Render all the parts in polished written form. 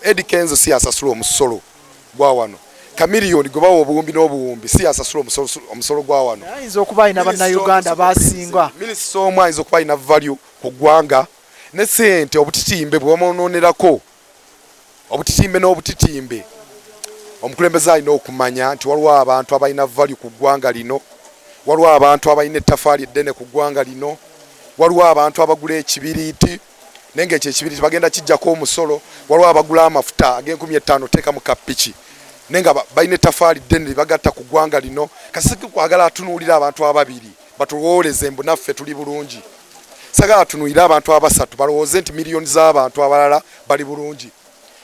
Eddie Kenzo si asasula omusolo gwa wano. Kamiliyoni gwe bawo obuwumbi n'obuwumbi si asasula omusolo gwa wano. Ayinza okuba ina bannayuganda basinga. Minisita omu ayinza okuba ina value ku ggwanga ne ssente obutitimbe bw'omwononerako. Obutitimbe n'obutitimbe. Omukulembeze alina okumanya nti waliwo abantu abalina value ku ggwanga lino. Waliwo abantu abalina ettafaali eddene ku ggwanga lino. Waliwo abantu abagula ekibiriiti. Nenge ekibiriiti bagenda kijjako omusolo. Waliwo abagula amafuta ag'N50 teeka mu kapiki. Nenga balina ettafaali ddene bagatta ku ggwanga lino. Kasiki kwagala atunuulira abantu ababiri batuwooleze mbu naffe tuli bulungi. Sagala atunuulira abantu abasatu balowooze nti miliyoni z'abantu abalala bali bulungi.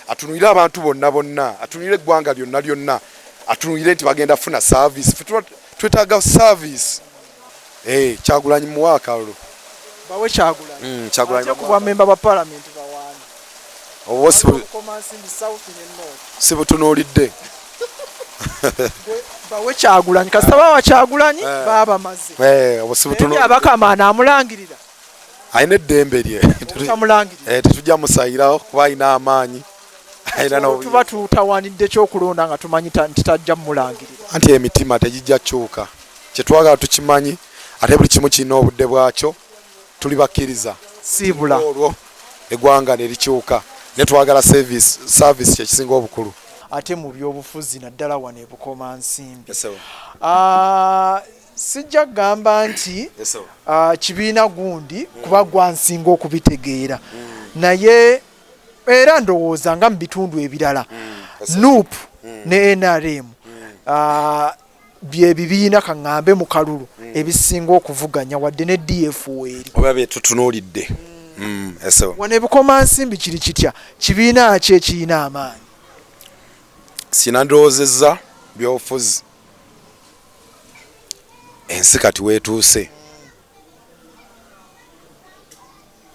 Atunuulire abantu bonna, atunuulire eggwanga lyonna, atunuulire nti bagenda funa service. Twetaaga service. Kyagulanyi muwaaka olwo. Bawe Kyagulanyi. Kyagulanyi kuba member ba parliament bawana. Obo sibutunuulidde. Bawe Kyagulanyi kasaba wa Kyagulanyi baba maze. Obo sibutunuulidde. Abakamana amulangirira. Ayina eddembe lye. Tetujja musayirawo kuba ayina amaanyi. Tuba tutawanidde ky'okulonda nga tumanyi nti tajja mulangirira. Anti emitima tegijja kyuka. Kye twagala tukimanyi ate buli kimu kirina obudde bwakyo tuli bakkiriza. Siibula. Olwo eggwanga ne likyuka. Ne twagala service kye kisinga obukulu. Ate mu byobufuzi naddala wano e Bukomansimbi. Sijja kugamba nti kibiina gundi kuba gwansinga okubitegeera. Naye era ndowooza nga mu bitundu ebirala NUP ne NRM bye bibiina kaŋŋambe mu kalulu ebisinga okuvuganya wadde ne DFOL. Oba bye tutunuulidde. Wano e Bukomansimbi kiri kitya kibiina ki ekirina amaanyi? Sinandoozezza byobufuzi. Ensi kati weetuuse.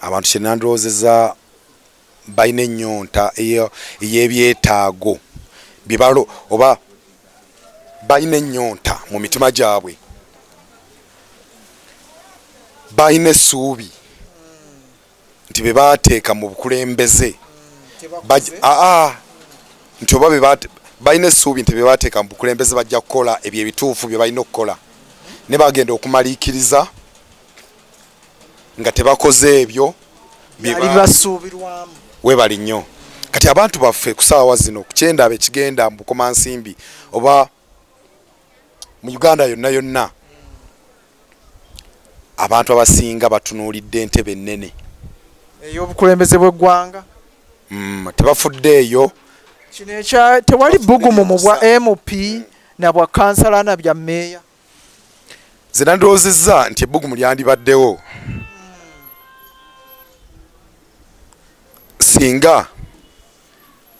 Abantu kye nandoozezza balina ennyonta ey'ebyetaago bibalo oba balina ennyonta mu mitima gyabwe. Balina essuubi nti be baateeka mu bukulembeze nti oba balina essuubi nti be baateeka mu bukulembeze bajja kukola ebyo ebituufu bye balina okukola. Ne bagenda okumaliikiriza nga tebakoze ebyo basuubirwamu. Weebali nnyo. Kati abantu baffe ku ssaawa zino ku kyendaba ekigenda mu Bukomansimbi oba mu Uganda yonna abantu abasinga batunuulidde entebe ennene ey'obukulembeze bw'eggwanga. Tebafuddeeyo. Kino tewali bbugumu mu bwa MP na bwa kansala na bya mmeeya. Ze nandoozezza nti ebbugumu lyandibaddewo singa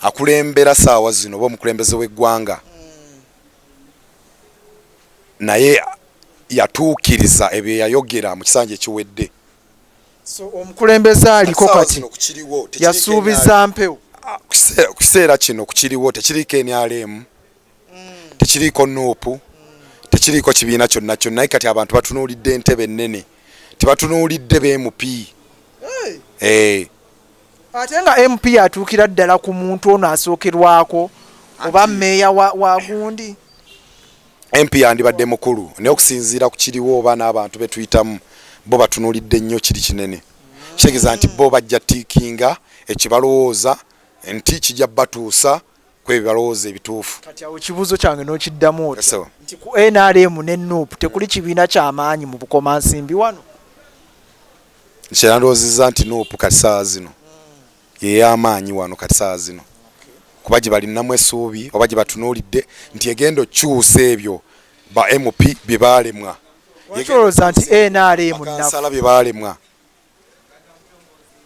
akulembera ssaawa zino oba omukulembeze w'eggwanga naye yatuukiriza ebyo yayogera mu kisanja ekiwedde. So omukulembeze aliko kati yasuubiza mpewo. Ku kiseera kino kukiriwo tekiriiko NRM, tekiriiko NUP, tekiriiko kibiina kyonna kyonna, naye kati abantu batunuulidde entebe ennene, tebatunuulidde b'MP. Ate nga MP atuukira ddala ku muntu ono asookerwako oba mmeeya wa gundi. MP yandibadde mukulu naye okusinziira ku kiriwo oba n'abantu be tuyitamu bo batunuulidde nnyo kiri kinene. Kitegeeza nti bo bajja tiikinga ekibalowooza nti kijja batuusa ku ebyo balowooza ebituufu. Kati awo ekibuuzo kyange n'okiddamu otyo nti ku NRM ne NUP tekuli kibiina ky'amaanyi mu Bukomansimbi wano. Kye nandoozezza nti NUP kati ssaawa zino y'ey'amaanyi wano kati ssaawa zino. Kuba gye balinamu essuubi oba gye batunuulidde nti egenda okyusa ebyo ba MP bye baalemwa. Olowooza nti NRM bakansala bye baalemwa.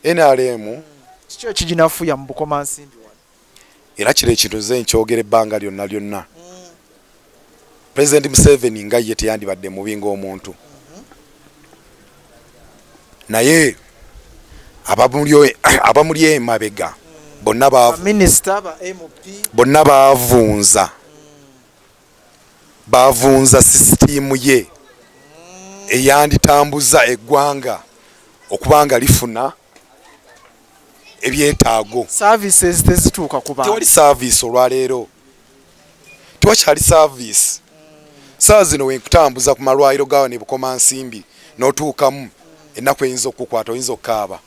NRM kiki ekiginafuya mu Bukomansimbi wano? Era kiri ekintu nze nkyogera ebbanga lyonna. President Museveni nga ye teyandibadde mubi ng'omuntu. Naye abamuli emabega bonna baavunza sisitiimu ye eyanditambuza eggwanga okuba nga lifuna ebyetaago services tezituuka ku bantu tewali service olwaleero tewakyali service saa zino wenkutambuza ku malwaliro gaawe ne Bukomansimbi n'otuukamu ennaku eyinza okukwata oyinza okukaaba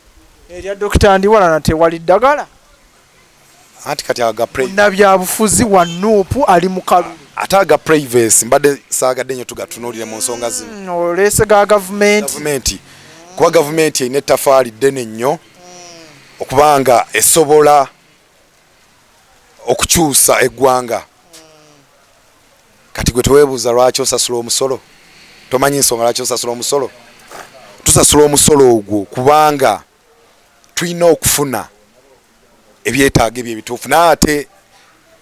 erya Dr. Ndiwalana tewali ddagala anti kati munnabyabufuzi wa Nuupu ali mu kalulu ate aga privacy mbadde saagadde nnyo tugatunuulire mu nsonga zino oleese ga gavumenti kuba gavumenti erina ettafaali ddene nnyo okubanga esobola okukyusa eggwanga kati gwe teweebuuza lwaki osasula omusolo tomanyi nsonga lwaki osasula omusolo tusasula omusolo ogwo kubanga tulina okufuna ebyetaago ebyo ebituufu naate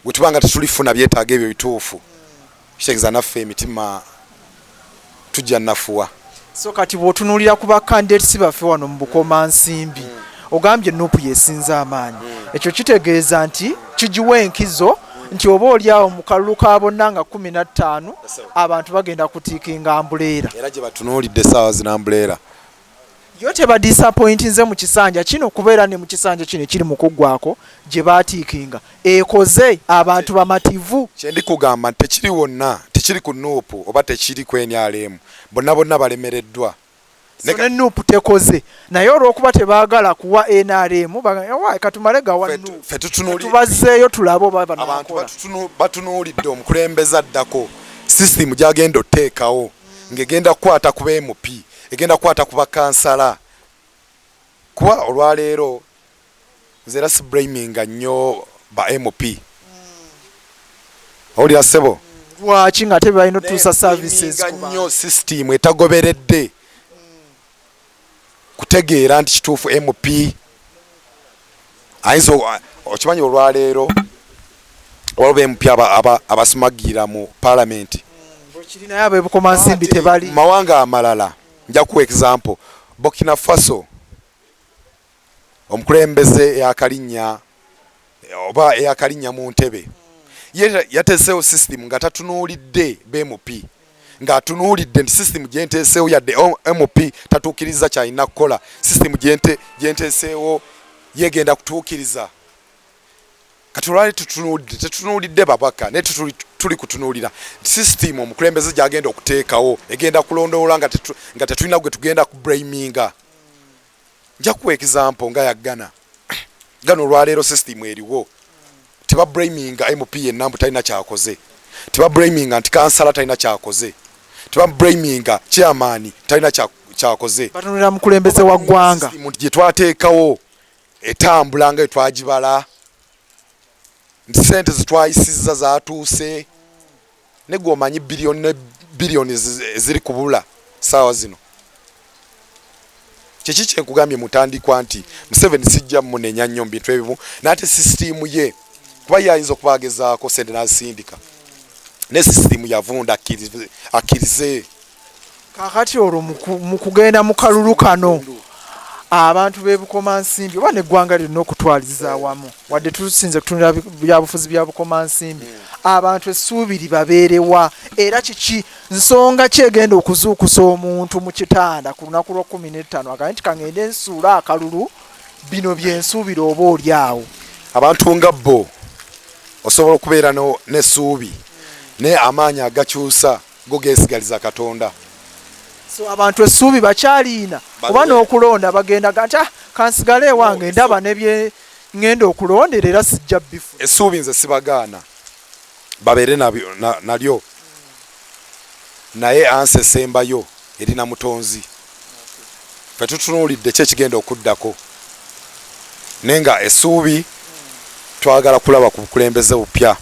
bwe tubanga tetulifuna byetaago ebyo bituufu kitegeeza naffe emitima tujja nafuwa so kati bw'otunuulira ku bakandidates baffe wano mu Bukomansimbi ogambye Nuupu yeesinza amaanyi ekyo kitegeeza nti kigiwa enkizo nti oba oliawo mu kalulu ka bonna nga 15 abantu bagenda kutiikinga ambuleera era gye batunuulidde essaawa zino ambuleera yo tebadisappointinze mu kisanja kino kubeera ne mu kisanja kino ekiri mu kuggwako gye baatiikinga ekoze abantu bamativu kyendi kugamba nti tekiri wonna tekiri ku Nuupu oba tekiri ku NRM bonna balemereddwa so ne Nuupu tekoze naye olw'okuba tebaagala kuwa NRM wayi katumale gawa Nuupu tubazzeeyo tulabe oba abantu batunuulidde omukulembeze addako sisitimu gy'agenda oteekawo ng'egenda kukwata ku MP egenda kukwata ku bakansala kuba olwaleero nze era siblaminga nnyo ba MP owulira ssebo lwaki nga tebalina otuusa services nnyo sisitimu etagoberedde kutegeera nti kituufu MP ayinza okimanyi olwaleero waliwo MP abasumagira mu paalamenti kirinayo ab'ebukomansimbi tebali mawanga amalala nja kuwa example Burkina Faso omukulembeze eyakalinnya oba eyakalinnya mu ntebe yateeseewo system nga tatunuulidde BMP ng'atunuulidde nti system gyenteeseewo yadde MP tatuukiriza kyalina kukola system gyenteeseewo yegenda kutuukiriza kati olwali tetunuulidde babaka naye tuli kutunuulira system omukulembeze gy'agenda okuteekawo egenda kulondoola nga tetulina gwe tugenda ku blaminga nja kuwa example nga ya Ghana olwaleero system eriwo teba blaminga MP yenna mbu talina kyakoze teba blaminga nti kansala talina kyakoze teba blaminga chairman talina kyakoze batunulira mukulembeze wa ggwanga gye twateekawo etambula nga etwagibala nti sente zitwayisizza zatuuse ne gwomanyi biliyoni eziri kubula saawa zino kyeki kyenkugambye mutandikwa nti Museveni sijja munenya nnyo mu bintu ebimu n'ate sisitimu ye kuba yayinza okuba agezaako sente n'azisindika ne sisitimu yavunda akkirize kakati olwo mu kugenda mu kalulu kano abantu b'ebukomansimbi oba neggwanga lirina okutwaliza awamu wadde tusinze kutunira byabufuzi bya bukomansimbi abantu essuubiri babeerewa era kiki nsonga kyegenda okuzuukusa omuntu mu kitanda ku lunaku lwa 15 agambe nti kangende nsuula akalulu bino byensuubira oba oli awo abantu nga bo osobola okubeera n'essuubi naye amaanyi agakyusa go geesigaliza Katonda so abantu essuubi bakyaliina oba n'okulonda bagenda gati kansigale ewange ndaba nebye ngenda okulondera era sijja bifu essuubi nze sibagaana babeere nalyo naye ansi esembayo erina mutonzi fe tutunuulidde ki ekigenda okuddako naye nga essuubi twagala kulaba ku bukulembeze bupya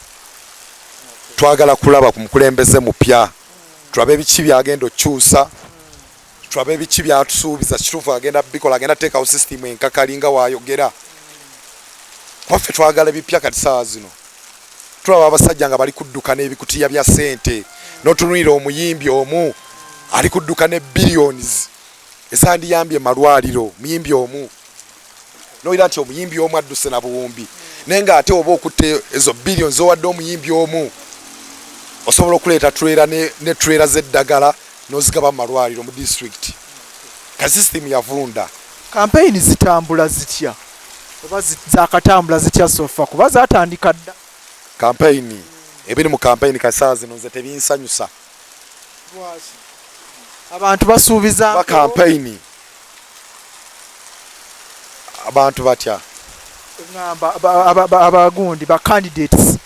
twagala kulaba ku mukulembeze mupya tulabe ebiki byagenda okukyusa tulabe ebiki byatusuubiza kituufu agenda bikola agenda teekawo sisitimu enkakali nga waayogera kwaffe twagala bipya kati saawa zino tulaba abasajja nga bali kudduka n'ebikutiya bya ssente n'otunulira omuyimbi omu ali kudduka ne billions esandiyambye malwaliro muyimbi omu noira nti omuyimbi omu adduse na buwumbi naye ng'ate oba okutte ezo billions owadde omuyimbi omu osobola okuleeta trailer ne trailer z'eddagala n'ozigaba mu malwaliro mu district ka system yavunda campaign zitambula zitya oba zakatambula zitya sofa kuba zatandika dda campaign ebiri mu campaign kasaa zino nze tebinsanyusa abantu basuubiza ba campaign abantu batya ngamba abagundi ba candidates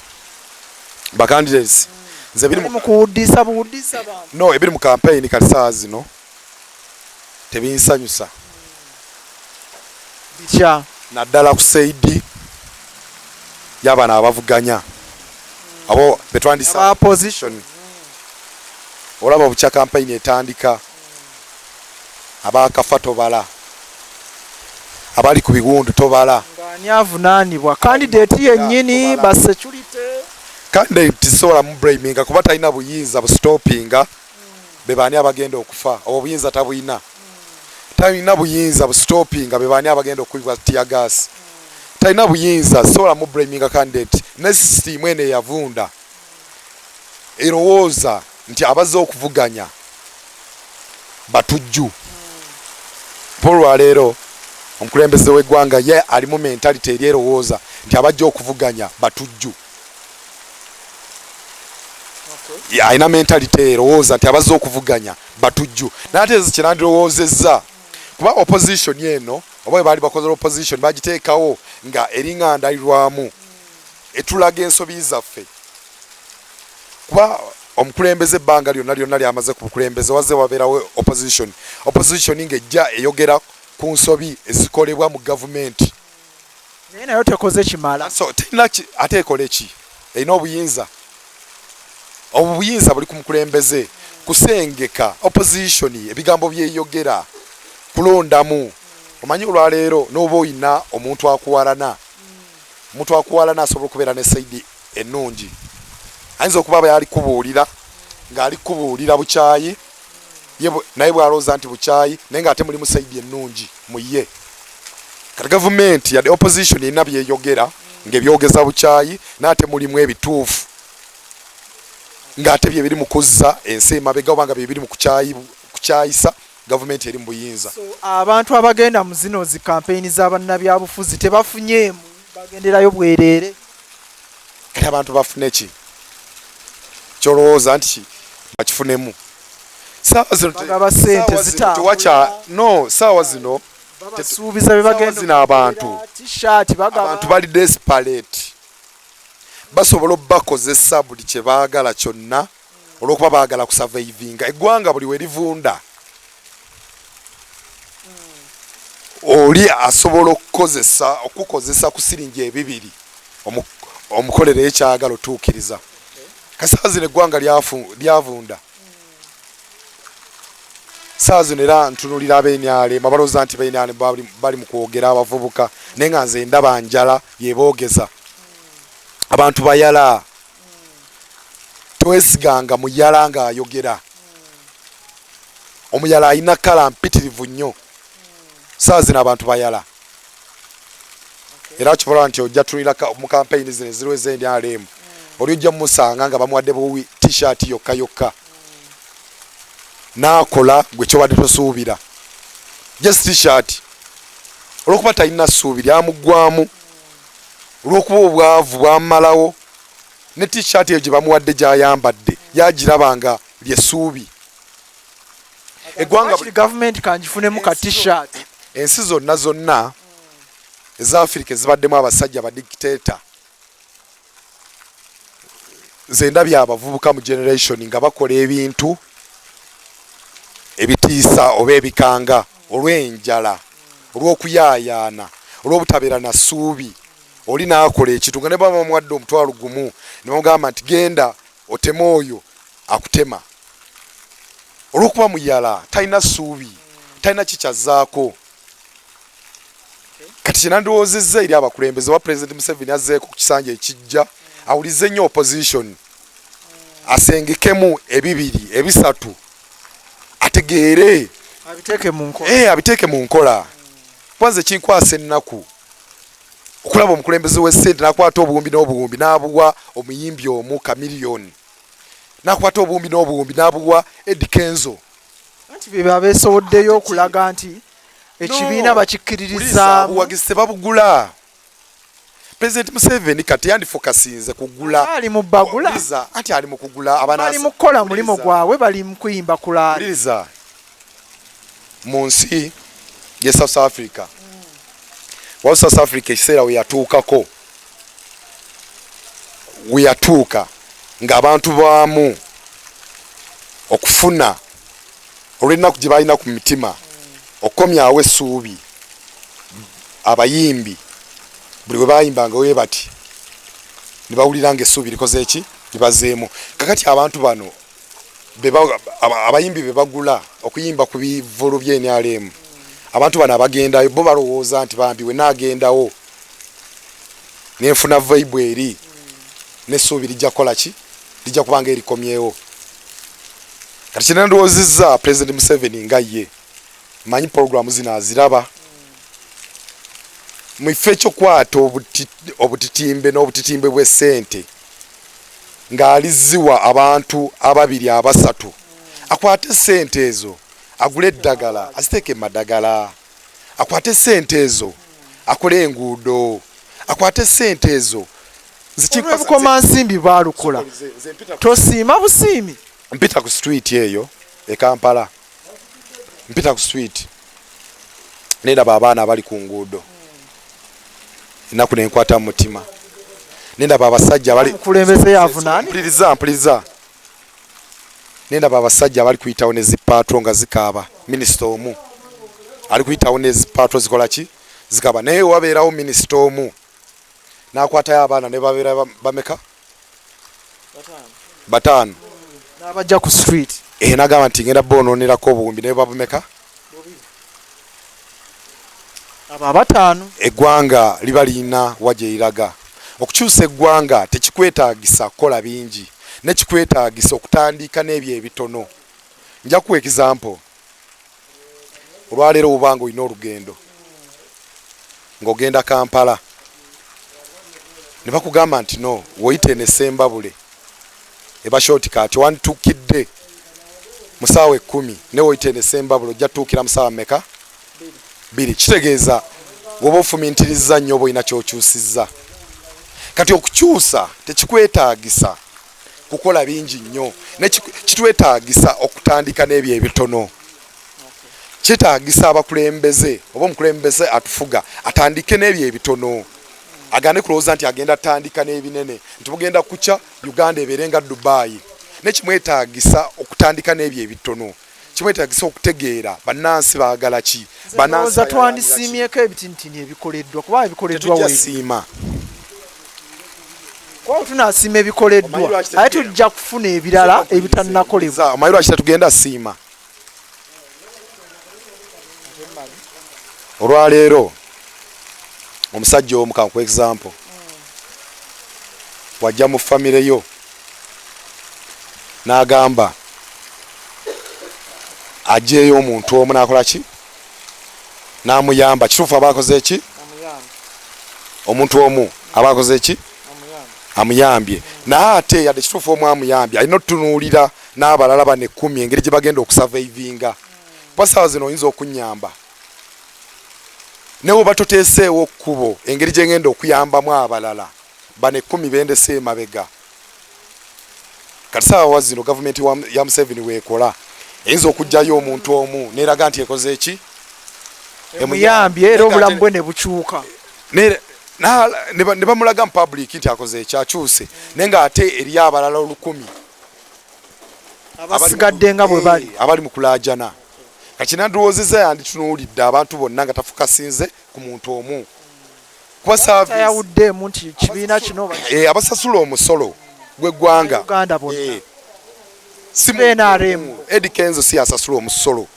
nze biri mu kuwuddisa buwuddisa abantu no ebiri mu campaign kasaa zino tebinsanyusa bitya naddala ku saidi y'abaana abavuganya abo betwandisa opposition olaba bukya campaign etandika abakafa tobala abali ku bigundu tobala ng'ani avunaanibwa candidate yennyini ba security candidate sola mu braminga kuba talina buyinza bustopinga be baani abagenda okufa obuyinza tabuyina talina buyinza bustopinga be baani abagenda okubibwa tear gas talina buyinza sola mu braminga candidate ne system ene yavunda erowooza nti abazze okuvuganya batujju Paul leero omukulembeze w'eggwanga ye ali mu mentality eri erowooza nti abajja okuvuganya batujju alina mentality erowooza nti abazze okuvuganya batujju naate ezikirandirowoozezza kuba opposition eno oba baali bakoze opposition bagiteekawo nga eringa ndalirwamu etulaga ensobi zaffe kuba omukulembeze ebbanga lyonna lyamaze ku bukulembeze wazze wabeerawo opposition ng'ejja eyogera ku nsobi ezikolebwa mu gavumenti naye nayo tekoze kimala so terina ate ekole ki erina obuyinza buli ku mukulembeze kusengeka opposition ebigambo byeyogera kulondamu omanyi olwaleero n'oba oyina omuntu akuwalana asobola okubeera ne saidi ennungi ayinza okuba aba yalikubuulira ng'ali kubuulira bukyayi naye bw'alowooza nti bukyayi naye ng'ate mulimu saidi ennungi mu ye kati gavumenti yadde opposition erina byeyogera ng'ebyogeza bukyayi n'ate mulimu ebituufu ng'ate bye biri mu kuzza ensi emabega oba nga bye biri mu kukyayisa gavumenti eri mu buyinza abantu abagenda mu zino zi kampeyini z'abannabyabufuzi tebafunyeemu bagenderayo bwereere kati abantu bafune ki kyolowooza nti bakifunemu saawa zino babasuubiza bye bagenda abantu bali desperate basobola obbakozesa buli kye baagala kyonna olw'okuba baagala kusurvivinga eggwanga buli we livunda oli asobola okukozesa ku siringi ebibiri omukolere ekyagala otuukiriza kasaawa zino eggwanga lyavunda saawa zino era ntunulira ab'enyalema balowooza nti b'enyalema bali mu kwogera abavubuka naye nga nze ndaba njala yeboogeza abantu bayala twesiganga muyala ng'ayogera omuyala alina kala mpitirivu nnyo saawa zino abantu bayala era kivola nti ojja tunulira mu kampeyini zino eziriwo ez'enyalema oli ojja mumusanga nga bamuwadde buwi t-shirt yokka n'akola gwe kyobadde tosuubira just t-shirt olw'okuba talina ssuubi lyamuggwamu olw'okuba obwavu bwamalawo ne t-shirt eyo gye bamuwadde gy'ayambadde yagiraba nga lyessuubi eggwanga gavumenti kangifunemu ka t-shirt ensi zonna eza Africa ezibaddemu abasajja badikiteeta nze ndabye abavubuka mu generation nga bakola ebintu ebitiisa oba ebikanga olw'enjala olw'okuyaayaana olw'obutabeera na ssuubi oli n'akola ekintu nga ne baba bamuwadde omutwalo gumu ne bamugamba nti genda oteme oyo akutema olw'okuba muyala talina ssuubi talina kikyazzaako kati kyenandiwoozezza eri abakulembeze wa President Museveni azzeeko ku kisanja ekijja awulize nnyo opposition asengekemu ebibiri ebisatu ategeere abiteeke mu nkola kwanze kinkwasa ennaku okulaba omukulembeze w'essente n'akwata obuwumbi n'obuwumbi n'abuwa omuyimbi omu kamiliyoni n'akwata obuwumbi n'obuwumbi n'abuwa Eddie Kenzo anti bye babeesoboddeyo okulaga nti ekibiina bakikkiririzaamu obuwagizi tebabugula President Museveni kati yandifokasinze kugula ali mu bagula anti ali mu kugula abana ali mu kola mulimo gwawe bali mu kuyimba kulali liza mu nsi ye South Africa wa South Africa ekiseera we yatuuka ng'abantu baamu okufuna olw'ennaku gye balina ku mitima okukomyawo essuubi abayimbi buli bwe bayimbanga we bati ne bawulira ng'essuubi likoze eki libazeemu kakati abantu bano abayimbi be bagula okuyimba ku bivulu by'NRM abantu bano abagendayo bo balowooza nti bambi we naagendawo nenfuna vibe eri n'essuubi lijja kukola ki lijja kubanga erikomyewo kati kye nandowoozizza President Museveni nga ye manyi programu zino aziraba mu kifo ekyokwata obutitimbe n'obutitimbe bw'essente ng'aliziwa abantu ababiri abasatu akwate essente ezo agule eddagala aziteeke madagala akwate essente ezo akole enguudo akwate essente ezo bukomansimbi baalukola tosiima busiimi mpita ku street eyo e Kampala mpita ku street nendaba abaana abali ku nguudo ennaku nenkwata mu mutima nendaba abasajja abali mukulembeze yavunaani mpuliriza nendaba abasajja abali kuyitawo ne zipaatro nga zikaaba minisita omu ali kuyitawo ne zipaatro zikola ki zikaaba naye wabeerawo minisita omu n'akwatayo abaana ne babeera bameka bataano n'abajja ku street n'agamba nti ngenda boonoonerako obuwumbi naye babumeka abo abataano eggwanga liba lirina wagye liraga okukyusa eggwanga tekikwetaagisa kukola bingi nekikwetaagisa okutandika n'ebyo ebitono nja kuwa example olwaleero obanga olina olugendo ng'ogenda Kampala ne bakugamba nti no woyite ne Sembabule eba shortcut wantukidde mu ssaawa 10 ne woyite ne Sembabule ojja tuukira mu ssaawa mmeka 2 kitegeeza woba ofumintiriza nnyo oba olina ky'okyusizza kati okukyusa tekikwetaagisa kukola bingi nnyo kitwetaagisa okutandika n'ebyo ebitono kyetaagisa abakulembeze oba omukulembeze atufuga atandike n'ebyo ebitono agane kulowooza nti agenda atandika n'ebinene nti bugenda kuca Uganda ebeere nga Dubai nekimwetaagisa okutandika n'ebyo ebitono kimwetaagisa okutegeera bannansi baagala ki bannansi twandisiimyeko ebitintini ebikoleddwa kuba ebikoleddwa tujjasiima kwa tunasiima ebikoleddwa aye tujja kufuna ebirala ebitannakolebwa omanyi lwaki tetugenda siima olwaleero omusajja omu kanku example wajja mu famire yo n'agamba ajeeyo omuntu omu n'akola ki n'amuyamba kituufu aba akoze eki omuntu omu aba akoze eki amuyambye naye ate yadde kituufu omu amuyambye alina otutunuulira n'abalala bane 10 engeri gye bagenda okusavaivinga pasaawa zino oyinza okunyamba newe batoteeseewo kkubo engeri gye ngenda okuyambamu abalala bane 10 bendese emabega kati saawa zino gavumenti ya Museveni weekola eyinza okugjayo omuntu omu neeraga nti ekoze eki emuyambye era obulamu bwe ne bukyuka ne bamulaga mu public nti akoze eki akyuse naye ng'ate eri abalala 10 abasigadde nga bwe bali abali mu kulaajana kati nandiwoozezza yanditunuulidde abantu bonna nga tafukasinze ku muntu omu kuba yawuddeemu nti kibiina kino abasasula omusolo gw'eggwanga Uganda bonna NRM Eddie Kenzo si asasula omusolo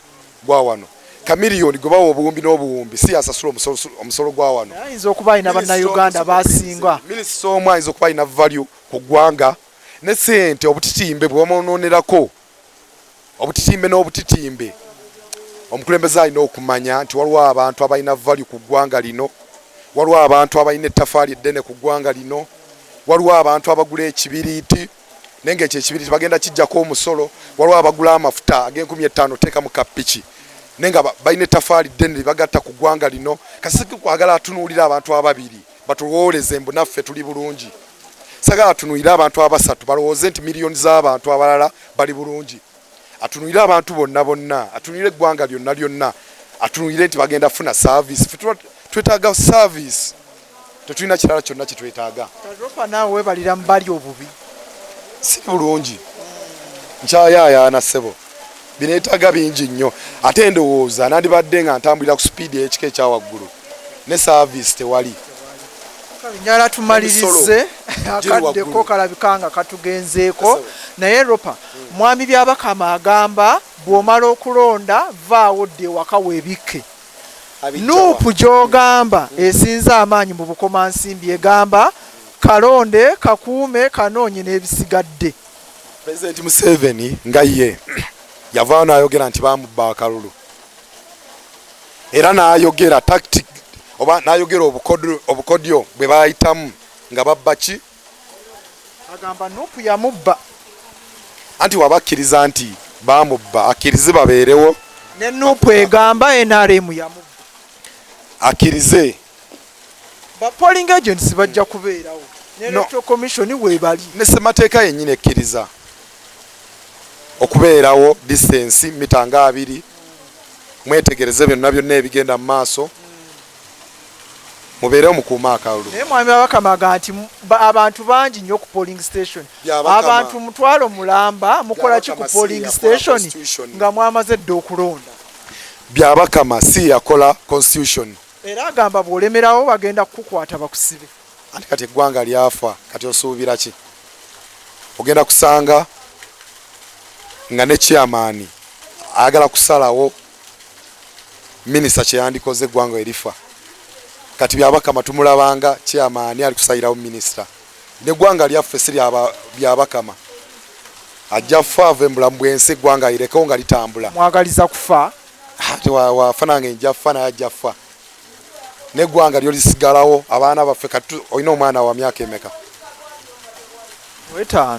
gwa wano kamiliyoni gwe bawa obuwumbi n'obuwumbi si asasula omusolo gwa wano ayinza okuba alina bannayuganda basinga minisita omu ayinza okuba alina value ku ggwanga ne ssente obutitimbe bwe bamwonoonerako obutitimbe n'obutitimbe omukulembeze alina okumanya nti waliwo abantu abalina value ku ggwanga lino waliwo abantu abalina ettafaali eddene ku ggwanga lino waliwo abantu abagula ekibiriiti naye ng'ekyo ekibiriiti bagenda kijjako omusolo waliwo abagula amafuta ag'N50 teeka mu kapiki naye nga balina ettafaali ddene libagatta ku ggwanga lino kasiki kwagala atunuulira abantu ababiri batuwooleze mbu naffe tuli bulungi. Sagala atunuulire abantu abasatu balowooze nti miliyoni z'abantu abalala bali bulungi. Atunuulire abantu bonna, atunuulire eggwanga lyonna, atunuulire nti bagenda funa service. Ffe twetaaga service, tetulina kirala kyonna kye twetaaga. Ropa naawe weebalira mu bali obubi. Si bulungi. Nkyayaayaana ssebo. Bineetaaga bingi nnyo. Ate ndowooza nandibadde nga ntambulira ku sipiidi y'ekika ekya waggulu. Ne service tewali. Nyala tumalirize akaddeko kalabika nga katugenzeeko naye Ropa mwami Byabakama agamba bw'omala okulonda vaawo dde ewaka weebikke. Nuupu gy'ogamba esinza amaanyi mu bukomansimbi egamba kalonde kakuume kanoonye n'ebisigadde. President Museveni nga ye yavaayo n'ayogera nti baamubba akalulu era n'ayogera tactic oba n'ayogera obukodyo bwe baayitamu nga babba ki agamba Nuupu yamubba anti wabakkiriza nti baamubba akkirize babeerewo ne Nuupu egamba NRM yamubba akkirize ba polling agents bajja kubeerawo ne Electoral Commission weebali ne ssemateeka yennyini ekkiriza okubeerawo distance mita nga 2 mwetegereze byonna byonna ebigenda mu maaso mubeerewo mukuuma akalulu. Naye mwami Byabakama aga nti abantu bangi nnyo ku polling station. Abantu mutwalo mulamba mukola ki ku polling station nga mwamaze dde okulonda. Byabakama si yakola constitution. Era agamba bw'olemerawo bagenda kukukwata bakusibe. Anti kati eggwanga lyafa kati osuubira ki? Ogenda kusanga nga ne chairman ayagala kusalawo minisita kye yandikoze eggwanga erifa. Kati Byabakama tumulabanga chairman ali kusayirawo minisita. Neggwanga lyaffe si Byabakama. Ajja fa ave mbulamu bw'ensi eggwanga lirekewo nga litambula. Mwagaliza kufa. Ati wafananga enjaffa naye ajja fa. Neggwanga lyo lisigalawo abaana baffe kati olina omwana wa myaka emeka? 5.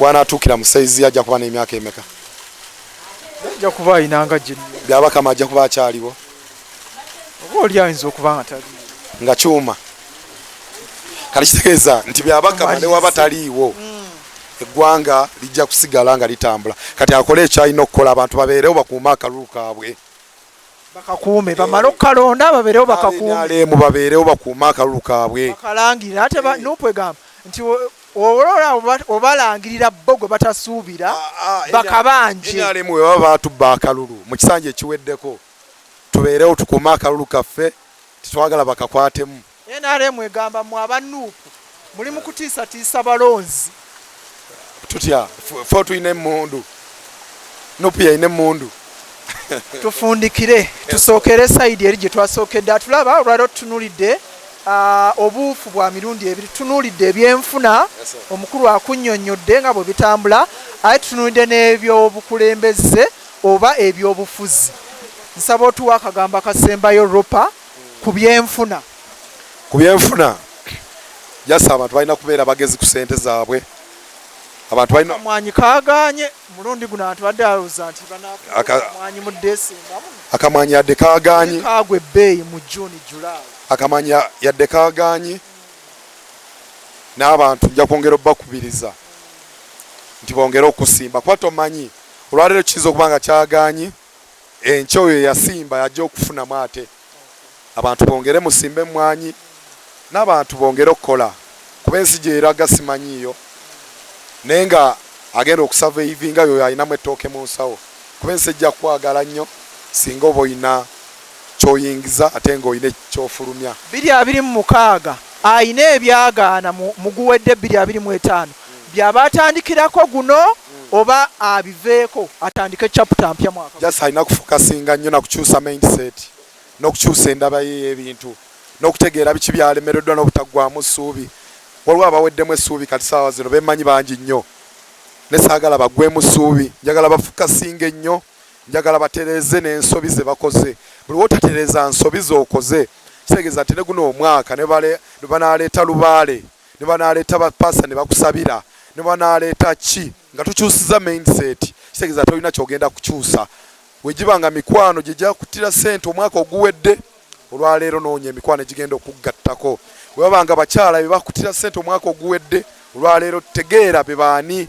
Bwana atuukira mu saizi ajja kuba n'emyaka emeka? Ajja kuba ayinanga gyenni. Byabakama ajja kuba akyaliwo? Oba oli ayinza okuba nga taliiwo. Nga kyuma. Kati kitegeeza nti Byabakama ne waba taliiwo eggwanga lijja kusigala nga litambula. Kati akole ekyalina okukola abantu babeerewo bakuuma akalulu kaabwe. Bakakuume bamala okukalonda babeerewo bakakuume. Alemu babeerewo bakuuma akalulu kaabwe. Bakalangirira ate Nuupu egamba nti obalangirira bo gwe batasuubira bakabanje. Alemu we baba batubba akalulu mu kisanja ekiweddeko tubeerewo tukuuma akalulu kaffe tetwagala bakakwatemu. NRM egamba mu aba Nuupu muli mu kutiisatiisa balonzi. Tutya fo tulina emmundu Nuupu yalina emmundu. Tufundikire tusookere sayidi eri gye twasookedde atulaba olwaliro tutunulidde obuufu bwa mirundi ebiri tutunulidde ebyenfuna omukulu akunnyonnyodde nga bwe bitambula aye tutunulidde n'ebyobukulembeze oba ebyobufuzi. Nsaba otuwa akagambo akasembayo Ropa ku byenfuna. Ku byenfuna jasa abantu balina kubeera bagezi ku ssente zaabwe. Abantu balina akamwanyi kaaganye mulundi guno abantu badde alowooza nti akamwanyi mu Desemba akamwanyi yadde kaaganye kaagwa ebbeeyi mu June July. Akamwanyi yadde kaaganye n'abantu nja kwongera obbakubiriza nti bongere okusimba kuba tomanyi olwaleero kiyinza okuba nga kyaganye enkya oyo yasimba yajja okufunamu ate. Abantu bongere musimbe emmwanyi n'abantu bongere okukola kuba ensi gyeraga simanyiiyo naye nga agenda okusaveivinga yoyo ayinamu ettooke mu nsawo kuba ensi ejja kwagala nnyo singa oba oyina kyoyingiza ate ng'olina ekyofulumya. 226 ayina ebyagaana mu guwedde 225 byaba atandikirako guno oba abiveeko atandike chapter mpya mwaka. Just alina kufokasinga nnyo na kukyusa mindset n'okukyusa endaba y'ebintu n'okutegeera biki byalemereddwa n'obutaggwamu ssuubi. Waliwo abaweddemu essuubi kati saawa zino bemanyi bangi nnyo ne saagala baggwemu ssuubi. Njagala bafokasinga ennyo, njagala batereeze n'ensobi ze bakoze. Buli wotatereeza nsobi z'okoze kitegeeza nti ne guno omwaka ne banaaleeta lubaale ne banaaleeta bapaasa ne bakusabira ne banaaleeta ki nga tukyusiza mindset kitegeeza nti olina kyogenda kukyusa. Bwe giba nga mikwano gye gya kuttira ssente omwaka oguwedde olwaleero noonya emikwano egigenda okugattako webabanga bakyala bebakutira ssente omwaka oguwedde olwaleero tegeera be baani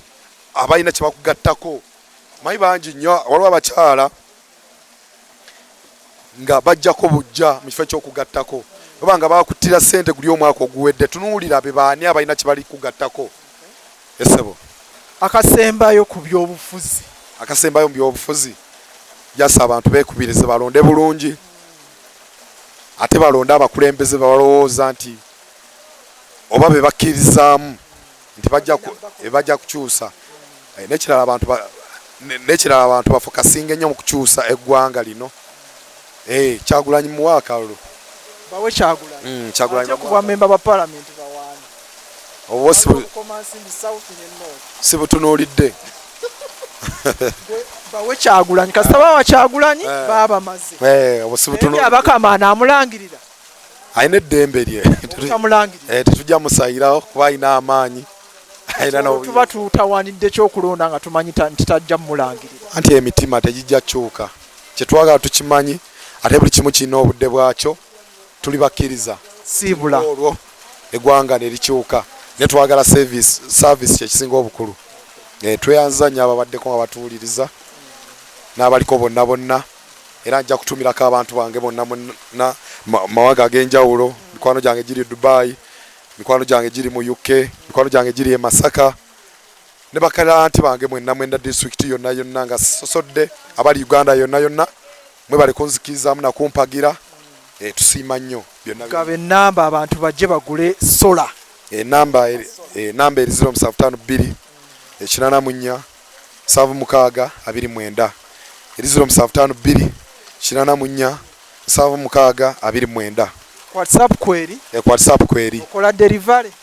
abalina kye bakugattako manyi bangi nnyo waliwo abakyala nga bajjako bujja mu kifo ekyokugattako webanga bakutira ssente guli omwaka oguwedde tunuulira be baani abalina kye bali kugattako esebo akasembayo ku byobufuzi akasembayo mu byobufuzi jasa abantu beekubirize balonde bulungi ate balonde abakulembeze balowooza nti oba be bakkirizaamu nti bajja kukyusa nekirala abantu bafokasinga ennyo mu kukyusa eggwanga lino Kyagulanyi muwaaka olwo bawe Kyagulanyi Kyagulanyi kuba memba ba parliament bawaana obwo si butunuulidde bawe Kyagulanyi kasaba wa Kyagulanyi baba maze obwo si butunuulidde abakamaana amulangirira ayina eddembe lye tetujja musayirawo kuba ayina amaanyi tuba tutawanidde kyokulonda nga tumanyi nti tajja mulangirira anti emitima tegijja kyuka kyetwagala tukimanyi ate buli kimu kirina obudde bwakyo tuli bakkiriza siibula olwo eggwanga ne likyuka ne twagala service kyekisinga obukulu tweyanza nnyo ababaddeko nga batuwuliriza n'abaliko bonna bonna era nja kutumirako abantu bange bonna mawanga ag'enjawulo mikwano gyange giri Dubai mikwano gyange giri mu UK mikwano gyange giri e Masaka ne bakalanti bange mwenda district yonna nga sosodde abali Uganda yonna mwe bali kunzikirizamu nakumpagira tusiima nnyo byonna gabe namba abantu bajje bagule sola namba eri 0752 84 76 29 eri 0752 84 76 29 WhatsApp kweri WhatsApp kweri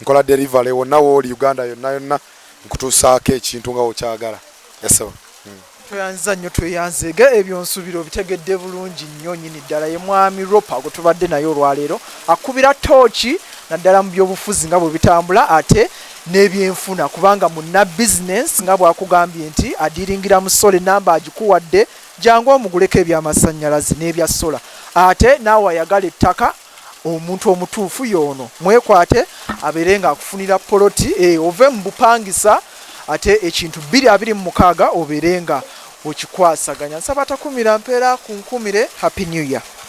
nkola delivery wonna wooli Uganda yonna nkutuusaako ekintu nga wokyagala yeso tweyanza nnyo tweyanzege ebyo nsubiro bitegedde bulungi nnyo nyini ddala ye mwami Ropa gwe tubadde naye olwaleero akubira tooki naddala mu byobufuzi nga bwe bitambula ate n'ebyenfuna kubanga munna bizinesi nga bwakugambye nti adiringira mu sola enamba agikuwadde jangu omuguleko ebyamasannyalaze n'ebya sola ate naawe ayagala ettaka omuntu omutuufu yoono mwekwate abeere nga akufunira poloti ove mu bupangisa ate ekintu 226 obeere nga okikwasaganya nsaba takumira mpeera kunkumire happy new year